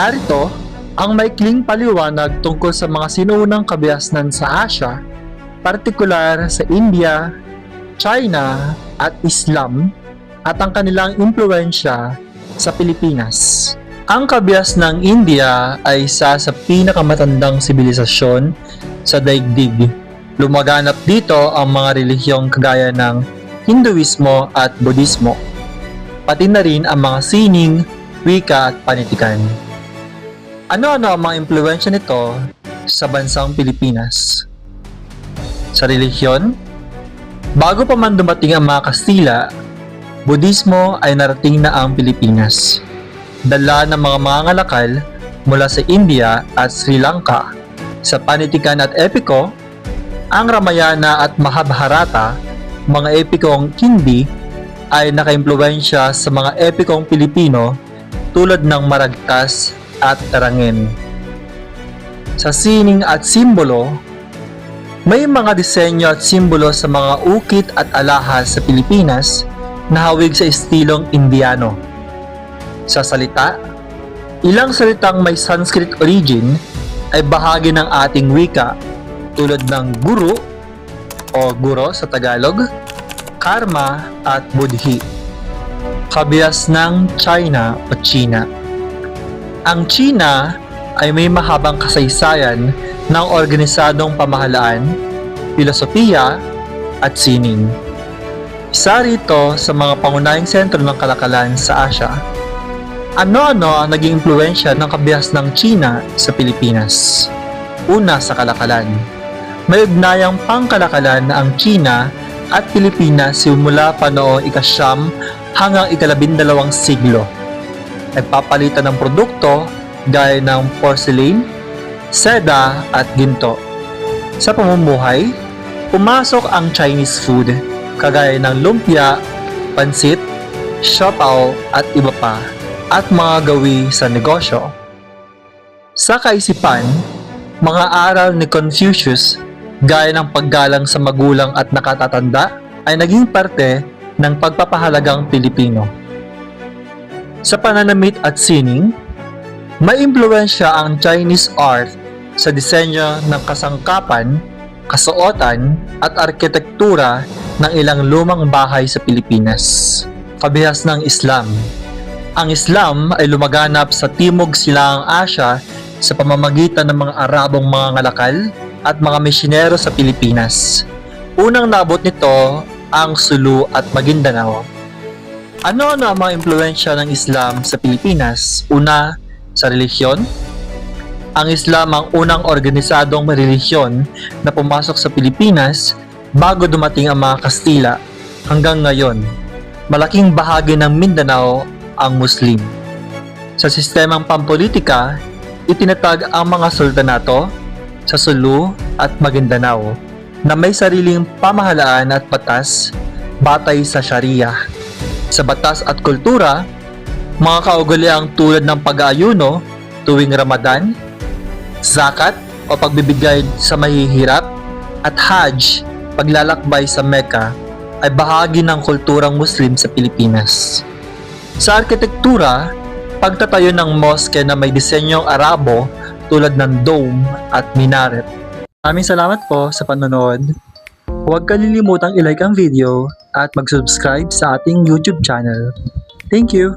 Narito ang maikling paliwanag tungkol sa mga sinuunang kabiasnan sa Asia, partikular sa India, China at Islam, at ang kanilang impluwensya sa Pilipinas. Ang kabiasnang India ay isa sa pinakamatandang sibilisasyon sa daigdig. Lumaganap dito ang mga relihiyong kagaya ng Hinduismo at Budismo, pati na rin ang mga sining, wika at panitikan. Ano-ano ang mga impluwensya nito sa bansang Pilipinas? Sa relihiyon, bago pa man dumating ang mga Kastila, Budismo ay narating na ang Pilipinas. Dala ng mga mangangalakal mula sa India at Sri Lanka. Sa panitikan at epiko, ang Ramayana at Mahabharata, mga epikong Hindi, ay nakaimpluwensya sa mga epikong Pilipino tulad ng Maragtas at Tarangin. Sa sining at simbolo, may mga disenyo at simbolo sa mga ukit at alahas sa Pilipinas na hawig sa estilong Indiano. Sa salita, ilang salitang may Sanskrit origin ay bahagi ng ating wika tulad ng guru o guro sa Tagalog, karma at budhi. Kabias ng China o China. Ang China ay may mahabang kasaysayan ng organisadong pamahalaan, filosofiya at sining. Isa rito sa mga pangunahing sentro ng kalakalan sa Asia. Ano-ano ang naging impluwensya ng kabias ng China sa Pilipinas? Una, sa kalakalan. May ugnayang pangkalakalan na ang China at Pilipinas simula pa noong ika-9 hanggang ika-12 siglo. Nagpapalitan ng produkto gaya ng porcelain, seda at ginto. Sa pamumuhay, pumasok ang Chinese food kagaya ng lumpia, pansit, siopaw at iba pa, at mga gawi sa negosyo. Sa kaisipan, mga aral ni Confucius gaya ng paggalang sa magulang at nakatatanda ay naging parte ng pagpapahalagang Pilipino. Sa pananamit at sining, may impluwensya ang Chinese art sa disenyo ng kasangkapan, kasuotan at arkitektura ng ilang lumang bahay sa Pilipinas. Kabihas ng Islam. Ang Islam ay lumaganap sa Timog Silangang Asya sa pamamagitan ng mga Arabong mga ngalakal at mga misyonero sa Pilipinas. Unang nabot nito ang Sulu at Maguindanao. Ano-ano ang mga impluwensya ng Islam sa Pilipinas? Una, sa relihiyon. Ang Islam ang unang organisadong relihiyon na pumasok sa Pilipinas bago dumating ang mga Kastila. Hanggang ngayon, malaking bahagi ng Mindanao ang Muslim. Sa sistemang pampolitika, itinatag ang mga sultanato sa Sulu at Maguindanao na may sariling pamahalaan at batas batay sa Sharia. Sa batas at kultura, mga kaugaliang tulad ng pag-aayuno tuwing Ramadan, zakat o pagbibigay sa mahihirap, at Hajj, paglalakbay sa Mecca, ay bahagi ng kulturang Muslim sa Pilipinas. Sa arkitektura, pagtatayo ng mosque na may disenyong Arabo tulad ng dome at minaret. Maraming salamat po sa panonood. Huwag kalilimutang i-like ang video at mag-subscribe sa ating YouTube channel. Thank you!